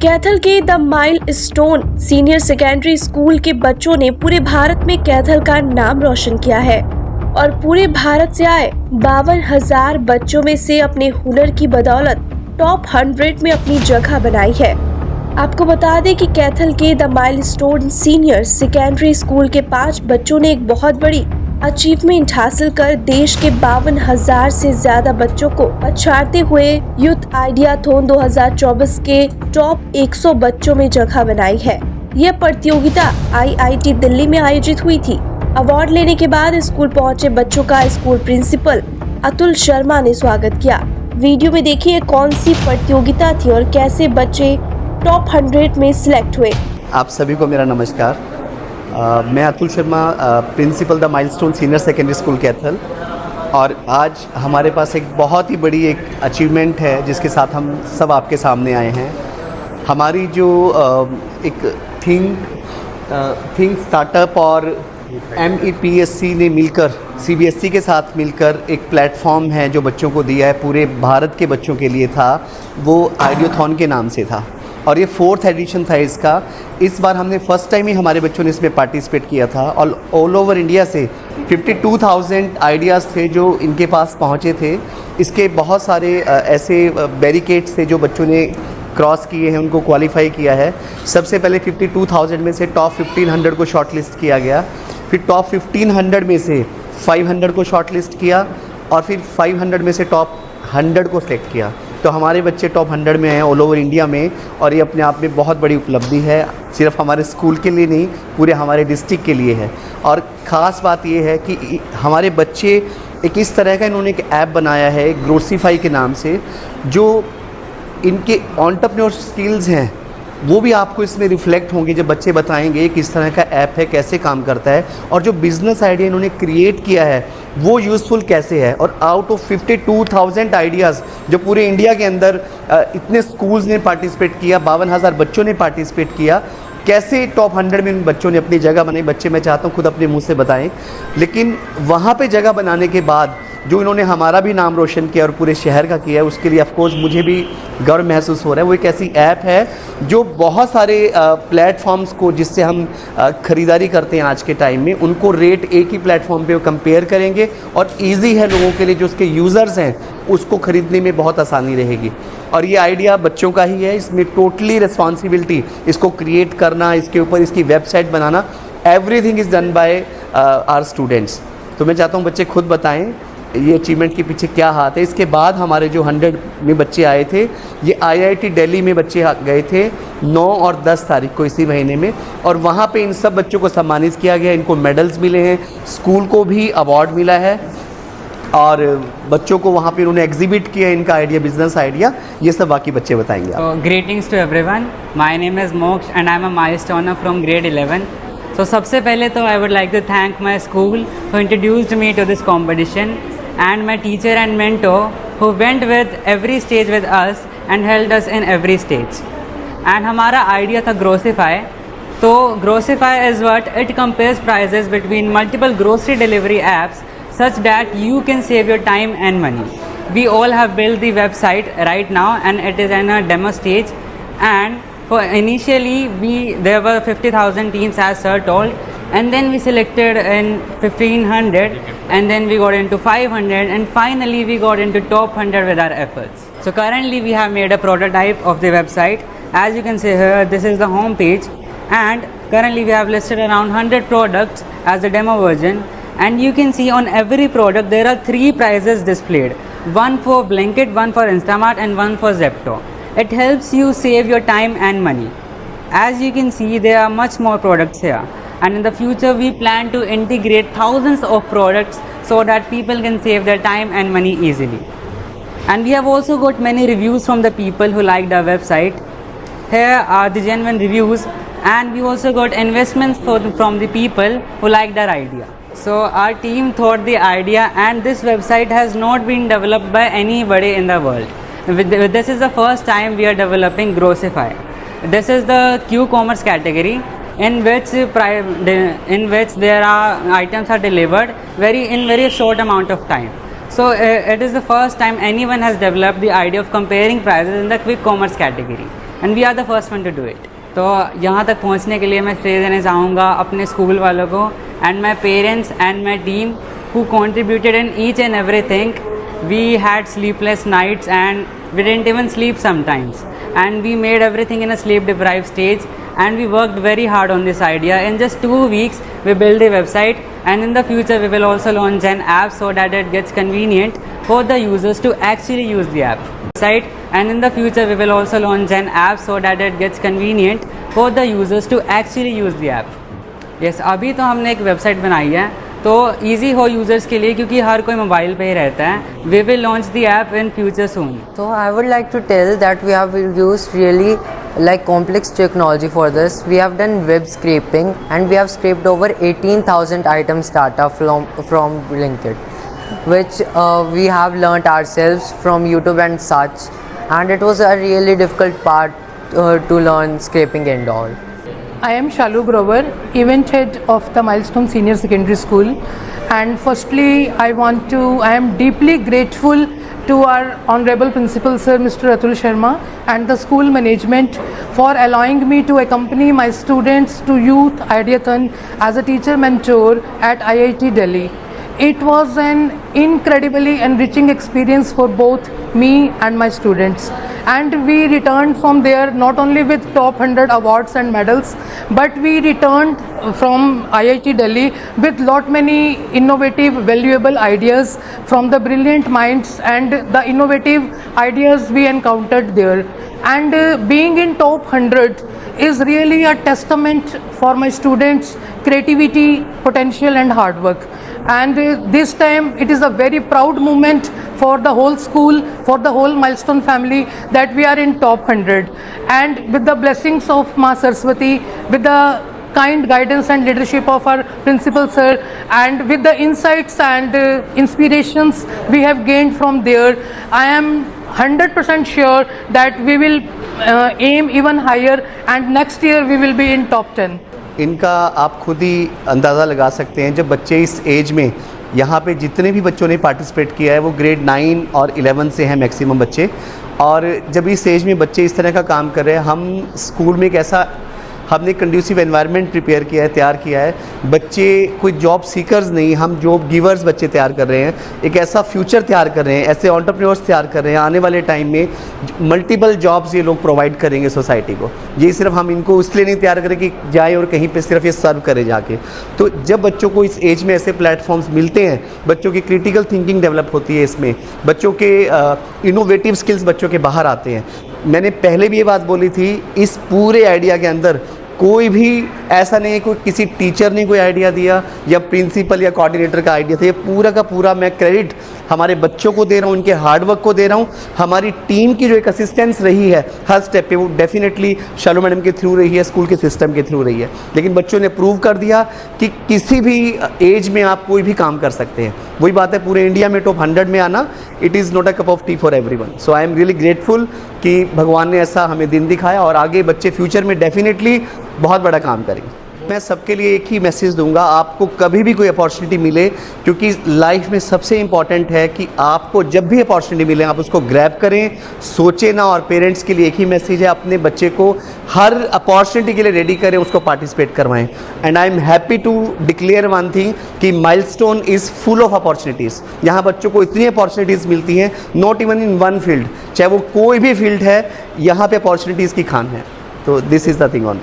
कैथल के the Milestone senior secondary school के बच्चों ने पूरे भारत में कैथल का नाम रोशन किया है और पूरे भारत से आए 52,000 बच्चों में से अपने हुनर की बदौलत टॉप 100 में अपनी जगह बनाई है। आपको बता दें कि कैथल के the Milestone senior secondary school के 5 बच्चों ने एक बहुत बड़ी अचीवमेंट हासिल कर देश के 52,000 से ज्यादा बच्चों को पछाड़ते हुए यूथ आइडियाथॉन 2024 के टॉप 100 बच्चों में जगह बनाई है। यह प्रतियोगिता IIT दिल्ली में आयोजित हुई थी। अवार्ड लेने के बाद स्कूल पहुंचे बच्चों का स्कूल प्रिंसिपल अतुल शर्मा ने स्वागत किया। वीडियो में देखिए कौन सी प्रतियोगिता थी और कैसे बच्चे टॉप 100 में सिलेक्ट हुए। आप सभी को मेरा नमस्कार। मैं Atul Sharma, principal the Milestone senior secondary school Kaithal, और आज हमारे पास एक बहुत ही बड़ी एक अचीवमेंट है जिसके साथ हम सब आपके सामने आए हैं। हमारी जो एक थिंक स्टार्टअप और MEPSC ने मिलकर CBSE के साथ मिलकर एक प्लेटफॉर्म है जो बच्चों को दिया है, पूरे भारत के बच्चों के लिए था, वो आइडियाथॉन के नाम से था और ये 4th एडिशन था इसका। इस बार हमने फर्स्ट टाइम ही हमारे बच्चों ने इसमें पार्टिसिपेट किया था और ऑल ओवर इंडिया से 52,000 आइडियाज़ थे जो इनके पास पहुँचे थे। इसके बहुत सारे ऐसे बैरिकेड्स थे जो बच्चों ने क्रॉस किए हैं, उनको क्वालिफाई किया है। सबसे पहले 52,000 में से टॉप 1500 को शॉर्ट लिस्ट किया गया, फिर टॉप 1500 में से 500 को शॉर्ट लिस्ट किया और फिर 500 में से टॉप 100 को सिलेक्ट किया। तो हमारे बच्चे टॉप 100 में हैं ऑल ओवर इंडिया में, और ये अपने आप में बहुत बड़ी उपलब्धि है, सिर्फ हमारे स्कूल के लिए नहीं, पूरे हमारे डिस्ट्रिक्ट के लिए है। और ख़ास बात ये है कि हमारे बच्चे एक इस तरह का इन्होंने एक ऐप बनाया है ग्रोसीफाई के नाम से, जो इनके एंटरप्रेन्योर स्किल्स हैं वो भी आपको इसमें रिफ्लेक्ट होंगे जब बच्चे बताएंगे किस तरह का ऐप है, कैसे काम करता है, और जो बिज़नेस आइडिया इन्होंने क्रिएट किया है वो यूज़फुल कैसे है। और आउट ऑफ 52,000 आइडियाज़ जो पूरे इंडिया के अंदर इतने स्कूल्स ने पार्टिसिपेट किया, 52,000 बच्चों ने पार्टिसिपेट किया, कैसे टॉप 100 में उन बच्चों ने अपनी जगह बनाई। बच्चे मैं चाहता हूँ खुद अपने मुंह से बताएं, लेकिन वहाँ पे जगह बनाने के बाद जो इन्होंने हमारा भी नाम रोशन किया और पूरे शहर का किया है, उसके लिए ऑफकोर्स मुझे भी गर्व महसूस हो रहा है। वो एक ऐसी ऐप है जो बहुत सारे प्लेटफॉर्म्स को जिससे हम ख़रीदारी करते हैं आज के टाइम में, उनको रेट एक ही प्लेटफॉर्म पे कंपेयर करेंगे और इजी है लोगों के लिए, जो उसके यूज़र्स हैं उसको ख़रीदने में बहुत आसानी रहेगी। और ये आइडिया बच्चों का ही है, इसमें टोटली रिस्पॉन्सिबिलिटी इसको क्रिएट करना, इसके ऊपर इसकी वेबसाइट बनाना, everything is done by our students. तो मैं चाहता हूँ बच्चे खुद बताएं ये अचीवमेंट के पीछे क्या हाथ है। इसके बाद हमारे जो 100 में बच्चे आए थे, ये IIT दिल्ली में बच्चे गए थे 9 और 10 तारीख को इसी महीने में, और वहाँ पे इन सब बच्चों को सम्मानित किया गया, इनको मेडल्स मिले हैं, स्कूल को भी अवार्ड मिला है, और बच्चों को वहाँ पे उन्होंने एग्जिबिट किया इनका आइडिया, बिजनेस आइडिया। ये सब बाकी बच्चे बताएंगे। Greetings to everyone, my name is Moksh and I am a milestoner from grade 11। तो सबसे पहले तो I would like to thank my school who introduced me to this competition, and my teacher and mentor who went with every stage with us and held us in every stage. And हमारा idea था Groceify. तो Groceify is what it compares prices between multiple grocery delivery apps such that you can save your time and money. We all have built the website right now and it is in a demo stage. And for initially there were 50,000 teams as sir told, and then we selected in 1,500, and then we got into 500, and finally we got into top 100 with our efforts. So currently we have made a prototype of the website. As you can see here, this is the home page, and currently we have listed around 100 products as the demo version, and you can see on every product there are 3 prizes displayed, one for Blinkit, one for Instamart, and one for Zepto. It helps you save your time and money. As you can see, there are much more products here, and in the future we plan to integrate thousands of products so that people can save their time and money easily. And we have also got many reviews from the people who liked our website. Here are the genuine reviews, and we also got investments from the people who liked our idea. So our team thought the idea, and this website has not been developed by anybody in the world. This is the first time we are developing Groceify. This is the Q-commerce category, in which there are items are delivered in very short amount of time. So it is the first time anyone has developed the idea of comparing prices in the quick commerce category. And we are the first one to do it. तो यहाँ तक पहुँचने के लिए मैं श्रेय देना चाहूँगा अपने स्कूल वालों को and my parents and my team who contributed in each and everything. We had sleepless nights and we didn't even sleep sometimes, and we made everything in a sleep deprived stage, and we worked very hard on this idea. In just 2 weeks we built a website, and in the future we will also launch an app so that it gets convenient for the users to actually use the app. And in the future we will also launch an app so that it gets convenient for the users to actually use the app. Yes, अभी तो हमने एक website बनाई है तो easy हो users के लिए, क्योंकि हर कोई मोबाइल पे ही रहता है। We will launch the app in future soon. So I would like to tell that we have used really like complex technology for this. We have done web scraping and we have scraped over 18,000 items data from Blinkit, which we have learnt ourselves from YouTube and such, and it was a really difficult part to learn scraping and all. I am Shalu Grover, event head of the Milestone Senior Secondary School, and firstly I am deeply grateful to our honorable principal sir Mr. Atul Sharma and the school management for allowing me to accompany my students to Youth Ideathon as a teacher mentor at IIT Delhi. It was an incredibly enriching experience for both me and my students, and we returned from there not only with top 100 awards and medals, but we returned from IIT Delhi with lot many innovative, valuable ideas from the brilliant minds and the innovative ideas we encountered there. And being in top 100 is really a testament for my students' creativity, potential and hard work. And this time it is a very proud moment for the whole school, for the whole Milestone family, that we are in top 100. And with the blessings of Ma Saraswati, with the kind guidance and leadership of our principal sir, and with the insights and inspirations we have gained from there, I am 100% sure that we will aim even higher, and next year we will be in top 10. इनका आप खुद ही अंदाज़ा लगा सकते हैं। जब बच्चे इस एज में, यहाँ पे जितने भी बच्चों ने पार्टिसिपेट किया है वो ग्रेड 9 और 11 से हैं मैक्सिमम बच्चे, और जब इस एज में बच्चे इस तरह का काम कर रहे हैं, हम स्कूल में एक ऐसा हमने कंड्यूसिव एनवायरनमेंट प्रिपेयर किया है, तैयार किया है। बच्चे कोई जॉब सीकर्स नहीं, हम जॉब गिवर्स बच्चे तैयार कर रहे हैं। एक ऐसा फ्यूचर तैयार कर रहे हैं, ऐसे एंटरप्रेन्योर्स तैयार कर रहे हैं। आने वाले टाइम में मल्टीपल जॉब्स ये लोग प्रोवाइड करेंगे सोसाइटी को। ये सिर्फ हम इनको इसलिए नहीं तैयार करें कि जाए और कहीं पे सिर्फ ये सर्व करे जाके। तो जब बच्चों को इस एज में ऐसे प्लेटफॉर्म्स मिलते हैं, बच्चों की क्रिटिकल थिंकिंग डेवलप होती है, इसमें बच्चों के इनोवेटिव स्किल्स बच्चों के बाहर आते हैं। मैंने पहले भी ये बात बोली थी, इस पूरे आइडिया के अंदर कोई भी ऐसा नहीं है कोई किसी टीचर ने कोई आइडिया दिया या प्रिंसिपल या कोऑर्डिनेटर का आइडिया था। ये पूरा का पूरा मैं क्रेडिट हमारे बच्चों को दे रहा हूँ, उनके हार्डवर्क को दे रहा हूँ। हमारी टीम की जो एक असिस्टेंस रही है हर स्टेप पे, वो डेफिनेटली शालू मैडम के थ्रू रही है, स्कूल के सिस्टम के थ्रू रही है। लेकिन बच्चों ने प्रूव कर दिया कि किसी भी एज में आप कोई भी काम कर सकते हैं। वही बात है, पूरे इंडिया में टॉप 100 में आना, it is not a cup of T for everyone. So I am really grateful कि भगवान ने ऐसा हमें दिन दिखाया, और आगे बच्चे फ्यूचर में डेफिनेटली बहुत बड़ा काम करेंगे। मैं सबके लिए एक ही मैसेज दूंगा, आपको कभी भी कोई अपॉर्चुनिटी मिले, क्योंकि लाइफ में सबसे इम्पॉर्टेंट है कि आपको जब भी अपॉर्चुनिटी मिले आप उसको ग्रैब करें, सोचें ना। और पेरेंट्स के लिए एक ही मैसेज है, अपने बच्चे को हर अपॉर्चुनिटी के लिए रेडी करें, उसको पार्टिसिपेट करवाएं। And I am happy to declare one thing कि milestone is full of opportunities. यहाँ बच्चों को इतनी अपॉर्चुनिटीज़ मिलती हैं, not even in one field, चाहे वो कोई भी फील्ड है, यहाँ पे अपॉर्चुनिटीज़ की खान है। तो this is the thing on